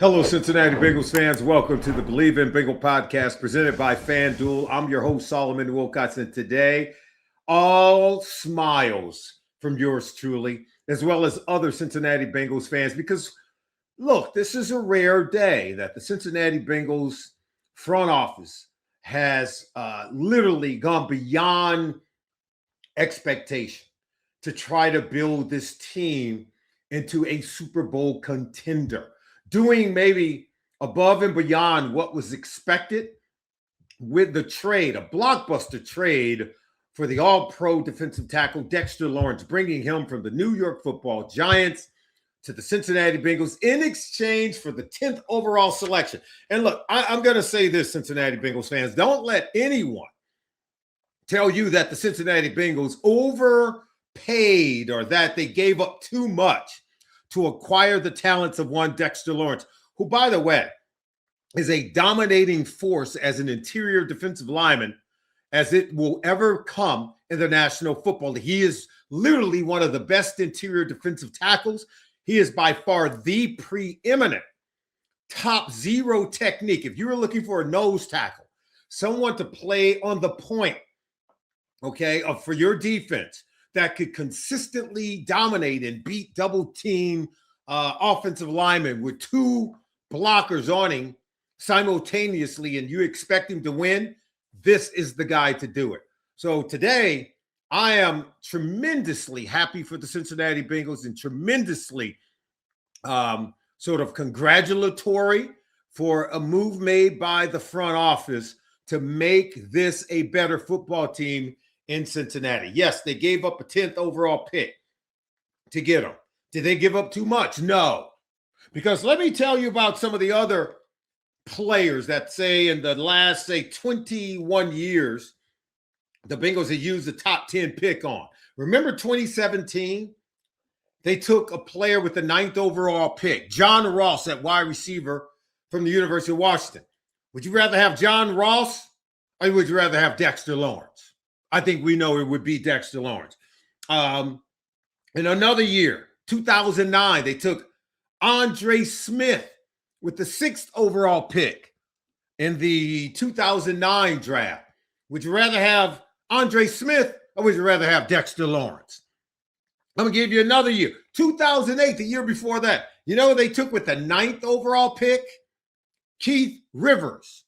Hello, Cincinnati Bengals fans. Welcome to the Believe in Bengal podcast presented by FanDuel. I'm your host, Solomon Wilcots, and today, all smiles from yours truly, as well as other Cincinnati Bengals fans, because, look, this is a rare day that the Cincinnati Bengals front office has literally gone beyond expectation to try to build this team into a Super Bowl contender, doing maybe above and beyond what was expected with the trade, a blockbuster trade for the All-Pro defensive tackle Dexter Lawrence, bringing him from the New York Football Giants to the Cincinnati Bengals in exchange for the 10th overall selection. And look, I'm going to say this, Cincinnati Bengals fans, don't let anyone tell you that the Cincinnati Bengals overpaid or that they gave up too much to acquire the talents of one Dexter Lawrence, who, by the way, is a dominating force as an interior defensive lineman as it will ever come in the National Football League. He is literally one of the best interior defensive tackles. He is by far the preeminent top zero technique. If you were looking for a nose tackle, someone to play on the point, okay, for your defense that could consistently dominate and beat double team offensive linemen with two blockers on him simultaneously, and you expect him to win, this is the guy to do it. So today, I am tremendously happy for the Cincinnati Bengals and tremendously sort of congratulatory for a move made by the front office to make this a better football team in Cincinnati. Yes, they gave up a 10th overall pick to get him. Did they give up too much? No. Because let me tell you about some of the other players that, say, in the last, 21 years, the Bengals had used the top 10 pick on. Remember 2017? They took a player with the 9th overall pick, John Ross at wide receiver from the University of Washington. Would you rather have John Ross or would you rather have Dexter Lawrence? I think we know it would be Dexter Lawrence. In another year, 2009, they took Andre Smith with the 6th overall pick in the 2009 draft. Would you rather have Andre Smith or would you rather have Dexter Lawrence? I'm going to give you another year. 2008, the year before that. You know what they took with the 9th overall pick? Keith Rivers,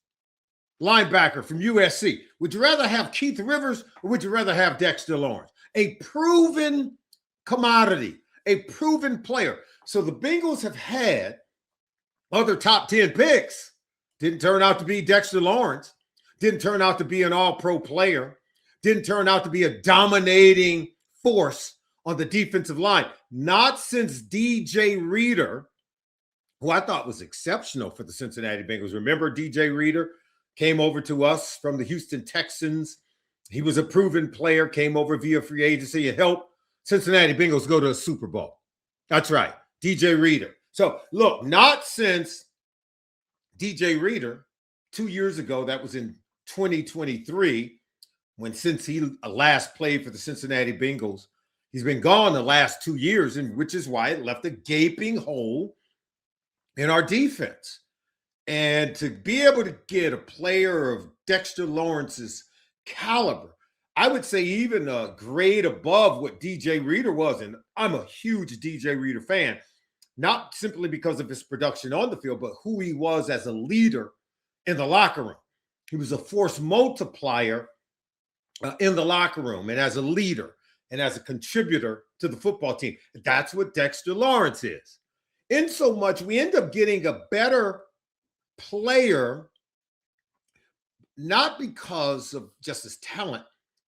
linebacker from USC. Would you rather have Keith Rivers or would you rather have Dexter Lawrence? A proven commodity, a proven player. So the Bengals have had other top 10 picks. Didn't turn out to be Dexter Lawrence. Didn't turn out to be an all-pro player. Didn't turn out to be a dominating force on the defensive line. Not since DJ Reader, who I thought was exceptional for the Cincinnati Bengals. Remember DJ Reader? Came over to us from the Houston Texans. He was a proven player, came over via free agency and helped Cincinnati Bengals go to a Super Bowl. That's right, DJ Reader. So, look, not since DJ Reader 2 years ago, that was in 2023, since he last played for the Cincinnati Bengals. He's been gone the last 2 years, and which is why it left a gaping hole in our defense. And to be able to get a player of Dexter Lawrence's caliber, I would say even a grade above what DJ Reader was. And I'm a huge DJ Reader fan, not simply because of his production on the field, but who he was as a leader in the locker room. He was a force multiplier in the locker room and as a leader and as a contributor to the football team. That's what Dexter Lawrence is. In so much, we end up getting a better player, not because of just his talent.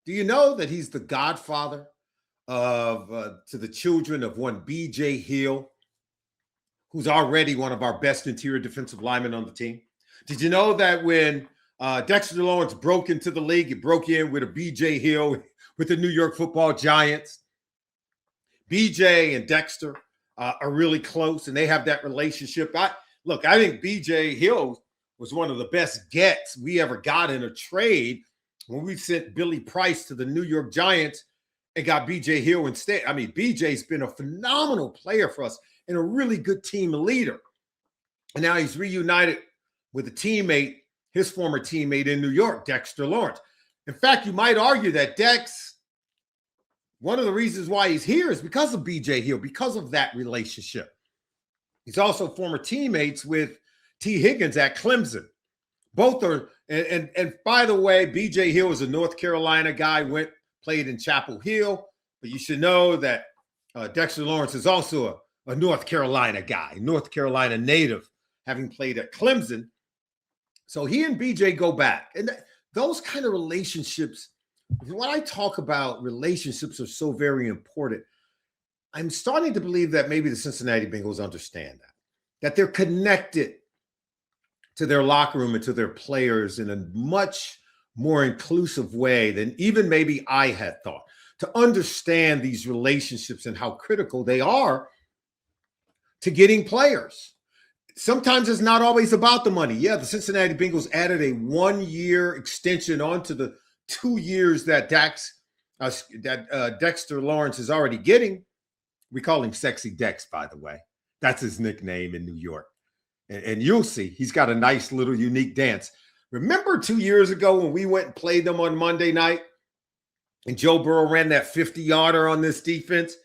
Do you know that he's the godfather of to the children of one B.J. Hill, who's already one of our best interior defensive linemen on the team? Did you know that when Dexter Lawrence broke into the league, he broke in with a B.J. Hill with the New York Football Giants? B.J. and Dexter are really close, and they have that relationship. I think B.J. Hill was one of the best gets we ever got in a trade when we sent Billy Price to the New York Giants and got B.J. Hill instead. I mean, B.J.'s been a phenomenal player for us and a really good team leader. And now he's reunited with a teammate, his former teammate in New York, Dexter Lawrence. In fact, you might argue that Dex, one of the reasons why he's here is because of BJ Hill, because of that relationship. He's also former teammates with Tee Higgins at Clemson. Both are, and by the way, BJ Hill is a North Carolina guy, played in Chapel Hill, but you should know that Dexter Lawrence is also a North Carolina guy, North Carolina native, having played at Clemson. So he and BJ go back. And those kind of relationships, when I talk about relationships are so very important, I'm starting to believe that maybe the Cincinnati Bengals understand that they're connected to their locker room and to their players in a much more inclusive way than even maybe I had thought. To understand these relationships and how critical they are to getting players. Sometimes it's not always about the money. Yeah, the Cincinnati Bengals added a 1-year extension onto the 2 years that Dexter Lawrence is already getting. We call him Sexy Dex, by the way. That's his nickname in New York. And you'll see he's got a nice little unique dance. Remember 2 years ago when we went and played them on Monday night and Joe Burrow ran that 50-yarder on this defense?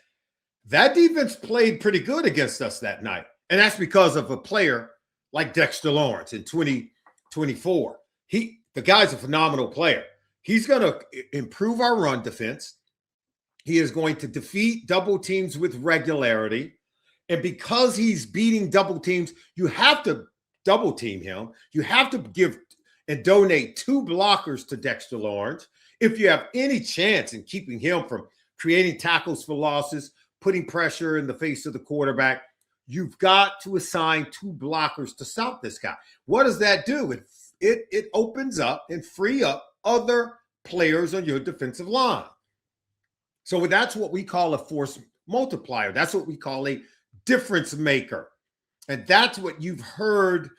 That defense played pretty good against us that night. And that's because of a player like Dexter Lawrence in 2024. The guy's a phenomenal player. He's going to improve our run defense. He is going to defeat double teams with regularity. And because he's beating double teams, you have to double team him. You have to give and donate 2 blockers to Dexter Lawrence if you have any chance in keeping him from creating tackles for losses, putting pressure in the face of the quarterback. You've got to assign 2 blockers to stop this guy. What does that do? It opens up and free up other players on your defensive line. So that's what we call a force multiplier. That's what we call a difference maker. And that's what you've heard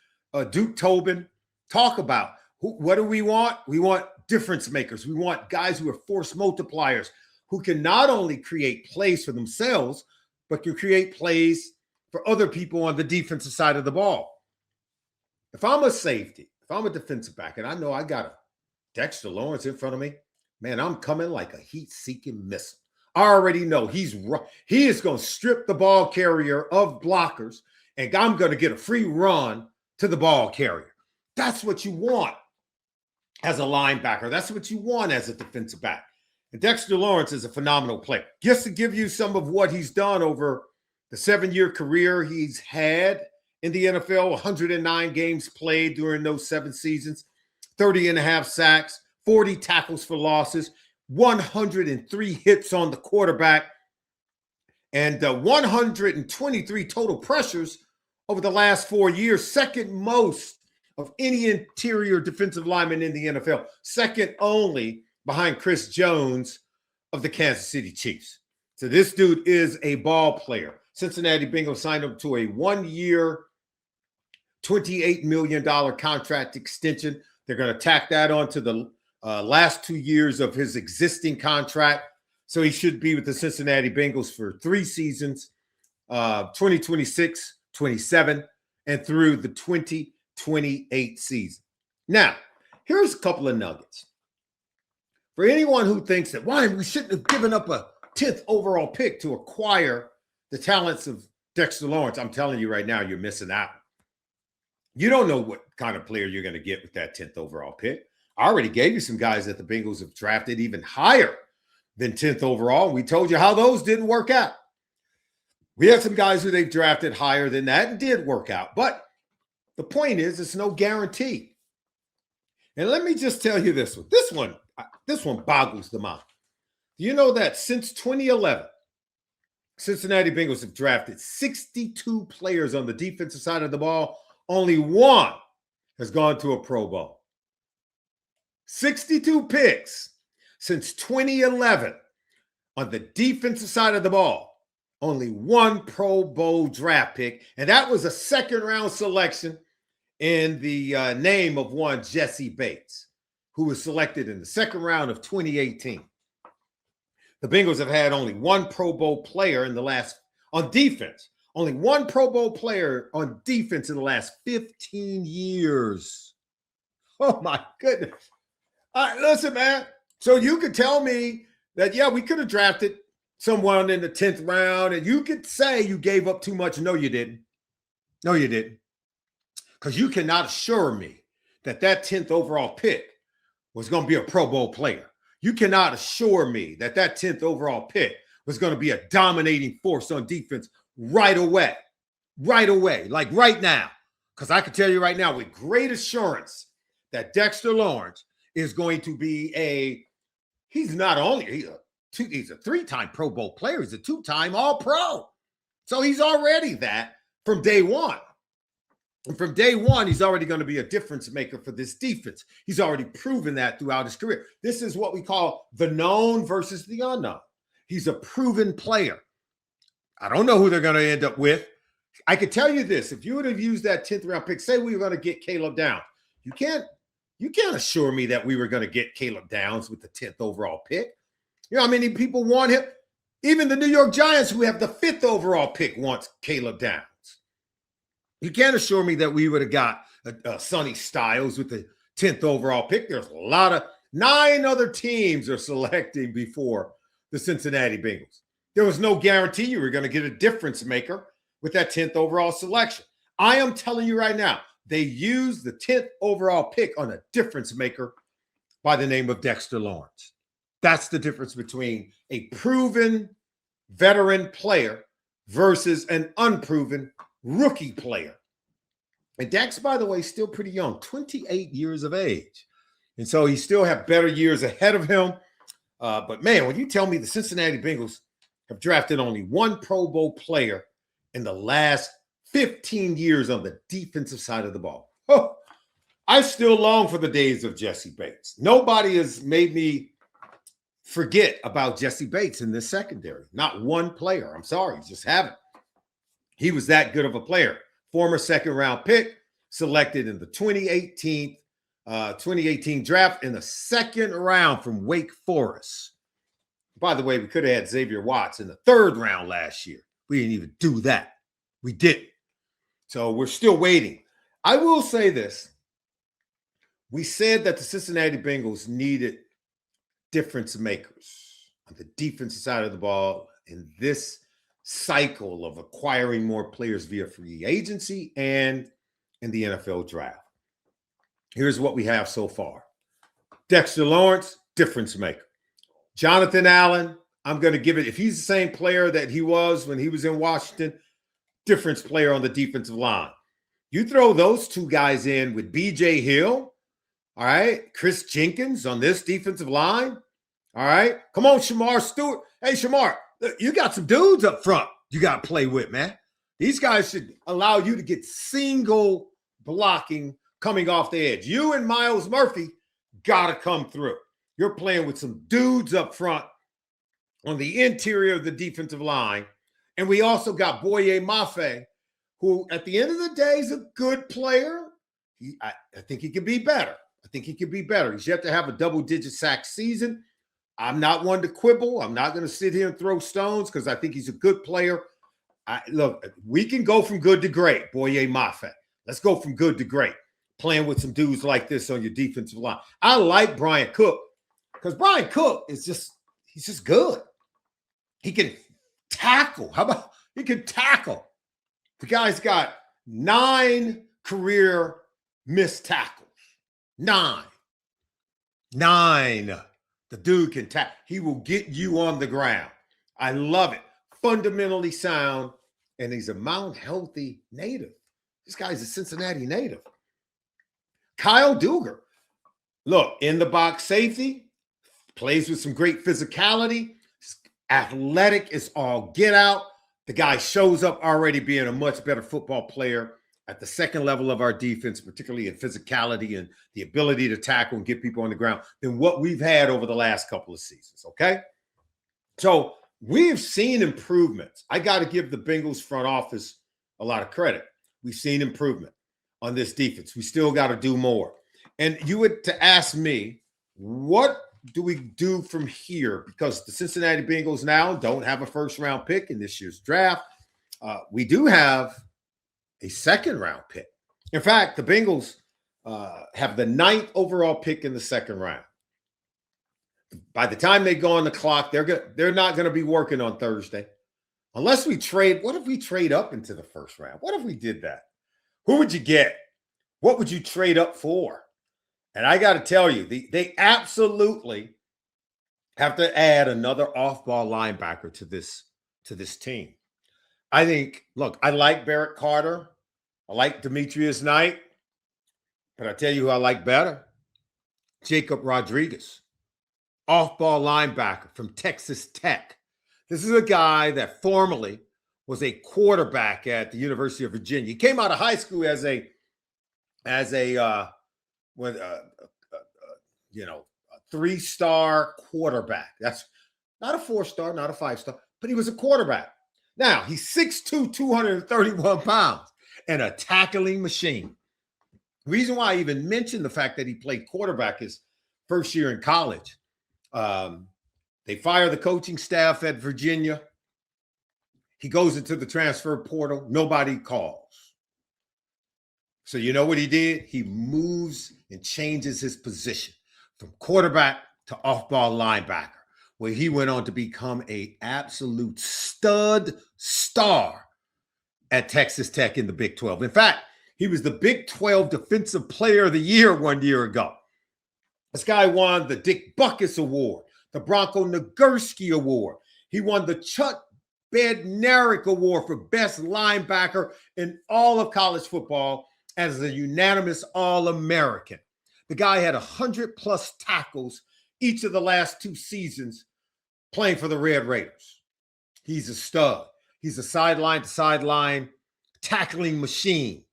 Duke Tobin talk about. What do we want? We want difference makers. We want guys who are force multipliers who can not only create plays for themselves, but can create plays for other people on the defensive side of the ball. If I'm a safety, if I'm a defensive back, and I know I got a Dexter Lawrence in front of me, man, I'm coming like a heat-seeking missile. I already know he is going to strip the ball carrier of blockers, and I'm going to get a free run to the ball carrier. That's what you want as a linebacker. That's what you want as a defensive back. And Dexter Lawrence is a phenomenal player. Just to give you some of what he's done over the 7-year career he's had in the NFL, 109 games played during those 7 seasons, 30.5 sacks, 40 tackles for losses, 103 hits on the quarterback, and 123 total pressures over the last 4 years, second most of any interior defensive lineman in the NFL, second only behind Chris Jones of the Kansas City Chiefs. So this dude is a ball player. Cincinnati Bengals signed him to a 1-year, $28 million contract extension. They're going to tack that onto the last 2 years of his existing contract. So he should be with the Cincinnati Bengals for 3 seasons, 2026, 27, and through the 2028 season. Now, here's a couple of nuggets. For anyone who thinks that, why we shouldn't have given up a 10th overall pick to acquire the talents of Dexter Lawrence, I'm telling you right now, you're missing out. You don't know what kind of player you're going to get with that 10th overall pick. I already gave you some guys that the Bengals have drafted even higher than 10th overall. We told you how those didn't work out. We had some guys who they've drafted higher than that and did work out. But the point is, it's no guarantee. And let me just tell you this one. This one boggles the mind. You know that since 2011, Cincinnati Bengals have drafted 62 players on the defensive side of the ball. Only one has gone to a Pro Bowl. 62 picks since 2011 on the defensive side of the ball. Only one Pro Bowl draft pick, and that was a second-round selection in the name of one Jesse Bates, who was selected in the second round of 2018. The Bengals have had only one Pro Bowl player on defense Only one Pro Bowl player on defense in the last 15 years. Oh, my goodness. Listen, man. So you could tell me that, yeah, we could have drafted someone in the 10th round, and you could say you gave up too much. No, you didn't. No, you didn't. Because you cannot assure me that 10th overall pick was going to be a Pro Bowl player. You cannot assure me that 10th overall pick was going to be a dominating force on defense right away, like right now. Because I can tell you right now with great assurance that Dexter Lawrence is going to be he's a 3-time Pro Bowl player. He's a 2-time All-Pro. So he's already that from day one. And from day one, he's already going to be a difference maker for this defense. He's already proven that throughout his career. This is what we call the known versus the unknown. He's a proven player. I don't know who they're going to end up with. I could tell you this. If you would have used that 10th round pick, say we were going to get Caleb Downs. You can't assure me that we were going to get Caleb Downs with the 10th overall pick. You know how many people want him? Even the New York Giants, who have the 5th overall pick, wants Caleb Downs. You can't assure me that we would have got Sonny Styles with the 10th overall pick. There's a lot of 9 other teams are selecting before the Cincinnati Bengals. There was no guarantee you were going to get a difference maker with that 10th overall selection. I am telling you right now, they used the 10th overall pick on a difference maker by the name of Dexter Lawrence. That's the difference between a proven veteran player versus an unproven rookie player. And Dex, by the way, is still pretty young, 28 years of age. And so he still have better years ahead of him. But, man, when you tell me the Cincinnati Bengals have drafted only one Pro Bowl player in the last 15 years on the defensive side of the ball, I still long for the days of Jesse Bates. Nobody has made me forget about Jesse Bates in this secondary. Not one player. I'm sorry, just haven't. He was that good of a player. Former second-round pick, selected in the 2018 draft in the second round from Wake Forest. By the way, we could have had Xavier Watts in the 3rd round last year. We didn't even do that. We didn't. So we're still waiting. I will say this. We said that the Cincinnati Bengals needed difference makers on the defensive side of the ball in this cycle of acquiring more players via free agency and in the NFL draft. Here's what we have so far. Dexter Lawrence, difference maker. Jonathan Allen, I'm going to give it, if he's the same player that he was when he was in Washington, difference player on the defensive line. You throw those 2 guys in with B.J. Hill, all right, Chris Jenkins on this defensive line, all right? Come on, Shamar Stewart. Hey, Shamar, you got some dudes up front you got to play with, man. These guys should allow you to get single blocking coming off the edge. You and Myles Murphy got to come through. You're playing with some dudes up front on the interior of the defensive line. And we also got Boye Mafe, who at the end of the day is a good player. I think he can be better. He's yet to have a double-digit sack season. I'm not one to quibble. I'm not going to sit here and throw stones because I think he's a good player. Look, we can go from good to great, Boye Mafe. Let's go from good to great, playing with some dudes like this on your defensive line. I like Brian Cook because Brian Cook he's just good. He can tackle. How about he can tackle? The guy's got 9 career missed tackles. 9. The dude can tackle. He will get you on the ground. I love it. Fundamentally sound, and he's a Mount Healthy native. This guy's a Cincinnati native. Kyle Duggar, look, in the box safety, plays with some great physicality. Athletic is all get out. The guy shows up already being a much better football player at the second level of our defense, particularly in physicality and the ability to tackle and get people on the ground than what we've had over the last couple of seasons, okay? So we've seen improvements. I got to give the Bengals front office a lot of credit. We've seen improvement on this defense. We still got to do more. And you would to ask me, what do we do from here? Because the Cincinnati Bengals now don't have a first-round pick in this year's draft. we do have a second-round pick. In fact, the Bengals have the 9th overall pick in the second round. By the time they go on the clock, they're not going to be working on Thursday. Unless we trade. What if we trade up into the first round? What if we did that? Who would you get? What would you trade up for? And I got to tell you, they absolutely have to add another off-ball linebacker to this team. I think, look, I like Barrett Carter. I like Demetrius Knight. But I tell you who I like better. Jacob Rodriguez, off-ball linebacker from Texas Tech. This is a guy that formerly was a quarterback at the University of Virginia. He came out of high school as a 3-star quarterback. That's not a 4-star, not a 5-star, but he was a quarterback. Now, he's 6'2", 231 pounds, and a tackling machine. The reason why I even mentioned the fact that he played quarterback his first year in college, they fire the coaching staff at Virginia. He goes into the transfer portal. Nobody calls. So you know what he did? He moves and changes his position from quarterback to off-ball linebacker, where he went on to become an absolute stud star at Texas Tech in the Big 12. In fact, he was the Big 12 Defensive Player of the Year 1 year ago. This guy won the Dick Buckus Award, the Bronco Nagurski Award. He won the Chuck Bednarik Award for Best Linebacker in all of college football as a unanimous All-American. The guy had 100-plus tackles each of the last 2 seasons playing for the Red Raiders. He's a stud. He's a sideline-to-sideline tackling machine.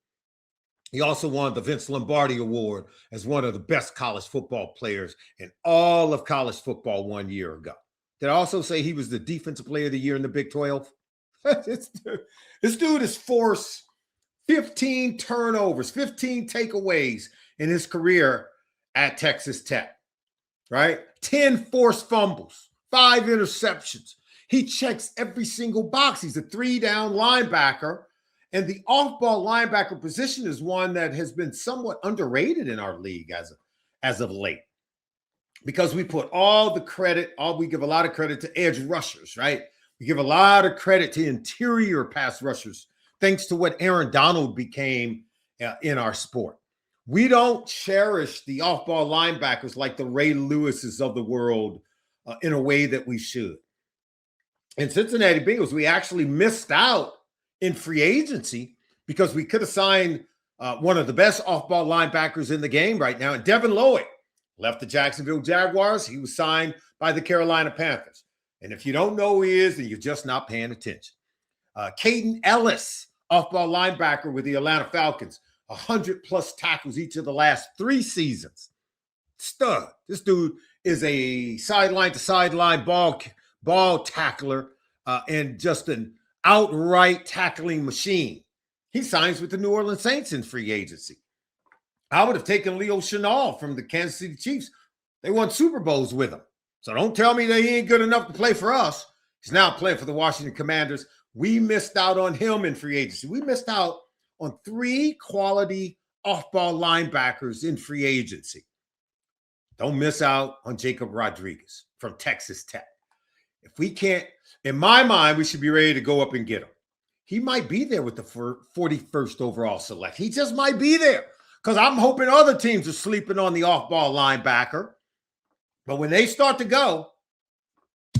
He also won the Vince Lombardi Award as one of the best college football players in all of college football 1 year ago. Did I also say he was the Defensive Player of the Year in the Big 12? This dude has forced 15 turnovers, 15 takeaways in his career at Texas Tech, right? 10 forced fumbles, 5 interceptions. He checks every single box. He's a 3-down linebacker. And the off-ball linebacker position is one that has been somewhat underrated in our league as of late, because we put we give a lot of credit to edge rushers, right? We give a lot of credit to interior pass rushers, thanks to what Aaron Donald became in our sport. We don't cherish the off-ball linebackers like the Ray Lewises of the world in a way that we should. In Cincinnati Bengals, we actually missed out in free agency because we could have signed one of the best off-ball linebackers in the game right now. And Devin Lloyd left the Jacksonville Jaguars. He was signed by the Carolina Panthers. And if you don't know who he is, then you're just not paying attention. Caden Ellis, off-ball linebacker with the Atlanta Falcons, 100-plus tackles each of the last 3 seasons. Stud. This dude is a sideline-to-sideline ball tackler and just an outright tackling machine. He signs with the New Orleans Saints in free agency. I would have taken Leo Chenal from the Kansas City Chiefs. They won Super Bowls with him. So don't tell me that he ain't good enough to play for us. He's now playing for the Washington Commanders. We missed out on him in free agency. We missed out on 3 quality off-ball linebackers in free agency. Don't miss out on Jacob Rodriguez from Texas Tech. If we can't, in my mind, we should be ready to go up and get him. He might be there with the 41st overall select. He just might be there because I'm hoping other teams are sleeping on the off-ball linebacker. But when they start to go,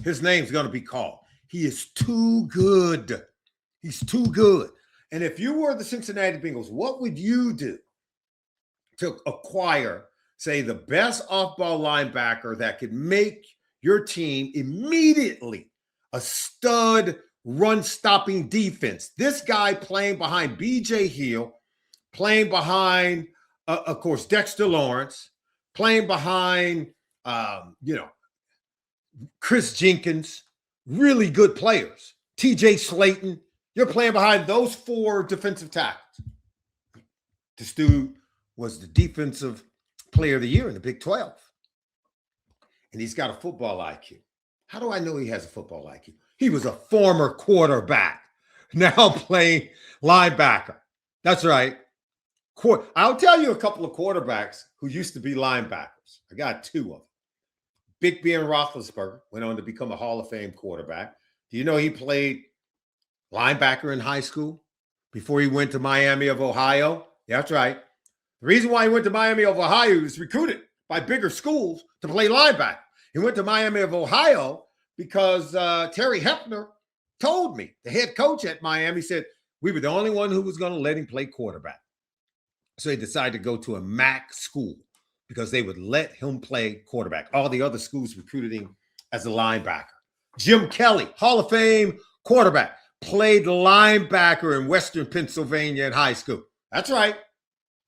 his name's going to be called. He is too good. He's too good. And if you were the Cincinnati Bengals, what would you do to acquire, say, the best off-ball linebacker that could make your team immediately a stud run-stopping defense? This guy playing behind B.J. Hill, playing behind, of course, Dexter Lawrence, playing behind, Chris Jenkins, really good players. T.J. Slayton, you're playing behind those 4 defensive tackles. This dude was the Defensive Player of the Year in the Big 12. And he's got a football IQ. How do I know he has a football IQ? He was a former quarterback. now playing linebacker. That's right. I'll tell you a couple of quarterbacks who used to be linebackers. I got two of them. Big Ben Roethlisberger went on to become a Hall of Fame quarterback. Do you know he played linebacker in high school before he went to Miami of Ohio? Yeah, that's right. The reason why he went to Miami of Ohio, he was recruited by bigger schools to play linebacker. He went to Miami of Ohio because Terry Hefner told me, the head coach at Miami said, we were the only one who was going to let him play quarterback. So he decided to go to a MAC school because they would let him play quarterback. All the other schools recruited him as a linebacker. Jim Kelly, Hall of Fame quarterback, played linebacker in Western Pennsylvania in high school. That's right.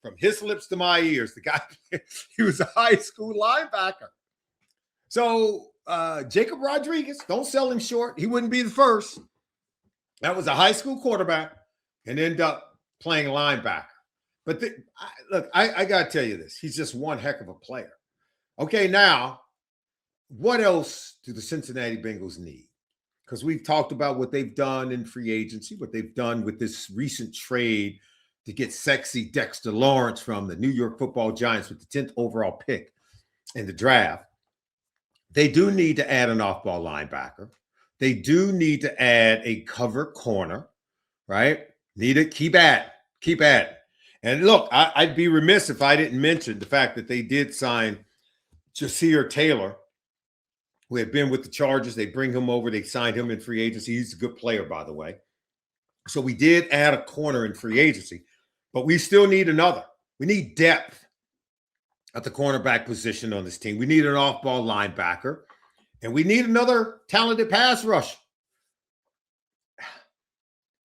From his lips to my ears, the guy, he was a high school linebacker. So Jacob Rodriguez, don't sell him short. He wouldn't be the first. That was a high school quarterback and ended up playing linebacker. But look, I got to tell you this. He's just one heck of a player. Okay, now, what else do the Cincinnati Bengals need? Because we've talked about what they've done in free agency, what they've done with this recent trade to get sexy Dexter Lawrence from the New York Football Giants with the 10th overall pick in the draft. They do need to add an off-ball linebacker. They do need to add a cover corner, right? Need to keep at. And look, I'd be remiss if I didn't mention the fact that they did sign Jasir Taylor, who had been with the Chargers. They bring him over. They signed him in free agency. He's a good player, by the way. So we did add a corner in free agency, but we still need another. We need depth at the cornerback position on this team. We need an off-ball linebacker, and we need another talented pass rusher.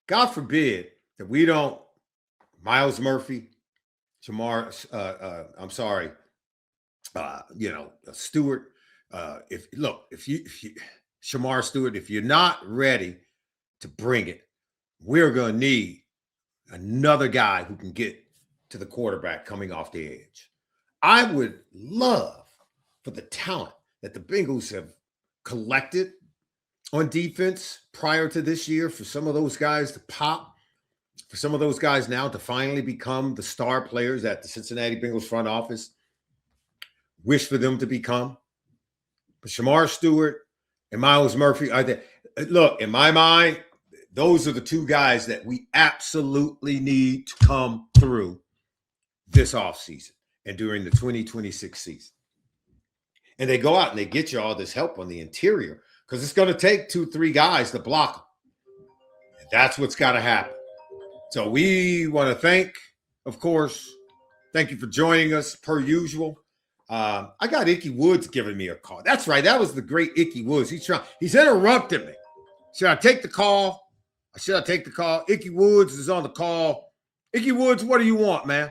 God forbid that we don't Miles Murphy, Stewart. If you Shamar Stewart, if you're not ready to bring it, we're going to need another guy who can get to the quarterback coming off the edge. I would love for the talent that the Bengals have collected on defense prior to this year, for some of those guys to pop, for some of those guys now to finally become the star players that the Cincinnati Bengals front office wish for them to become. But Shamar Stewart and Miles Murphy are there. Look, in my mind, those are the two guys that we absolutely need to come through this offseason and during the 2026 season. And they go out and they get you all this help on the interior because it's going to take 2-3 guys to block them. And that's what's got to happen. So we want to thank you for joining us per usual. I got Icky Woods giving me a call. That's right. That was the great Icky Woods. He's interrupting me. Should I take the call? Icky Woods is on the call. Icky Woods, what do you want, man?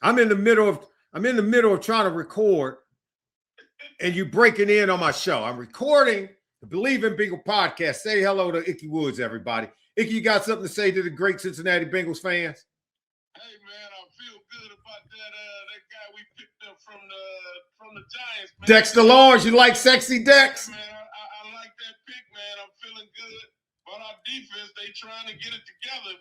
I'm in the middle of trying to record, and you breaking in on my show. I'm recording the Believe in Bengal podcast. Say hello to Icky Woods, everybody. Icky, you got something to say to the great Cincinnati Bengals fans? Hey, man, I feel good about that guy we picked up from the Giants, man. Dexter Lawrence, you like sexy Dex? Yeah, man, I like that pick, man. I'm feeling good. But our defense, they trying to get it together.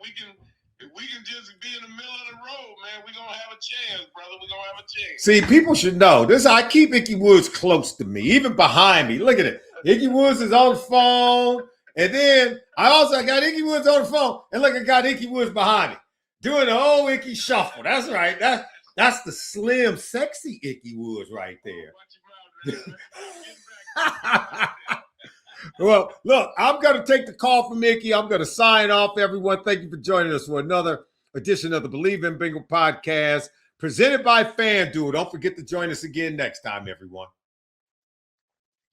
If we can just be in the middle of the road, man, we're going to have a chance, brother. We're going to have a chance. See, people should know this. I keep Icky Woods close to me, even behind me. Look at it. Icky Woods is on the phone. And then I also got Icky Woods on the phone. And look, I got Icky Woods behind me doing the old Icky shuffle. That's right. That's the slim, sexy Icky Woods right there. Well, look, I'm going to take the call from Icky. I'm going to sign off, everyone. Thank you for joining us for another edition of the Believe in Bengal podcast presented by FanDuel. Don't forget to join us again next time, everyone.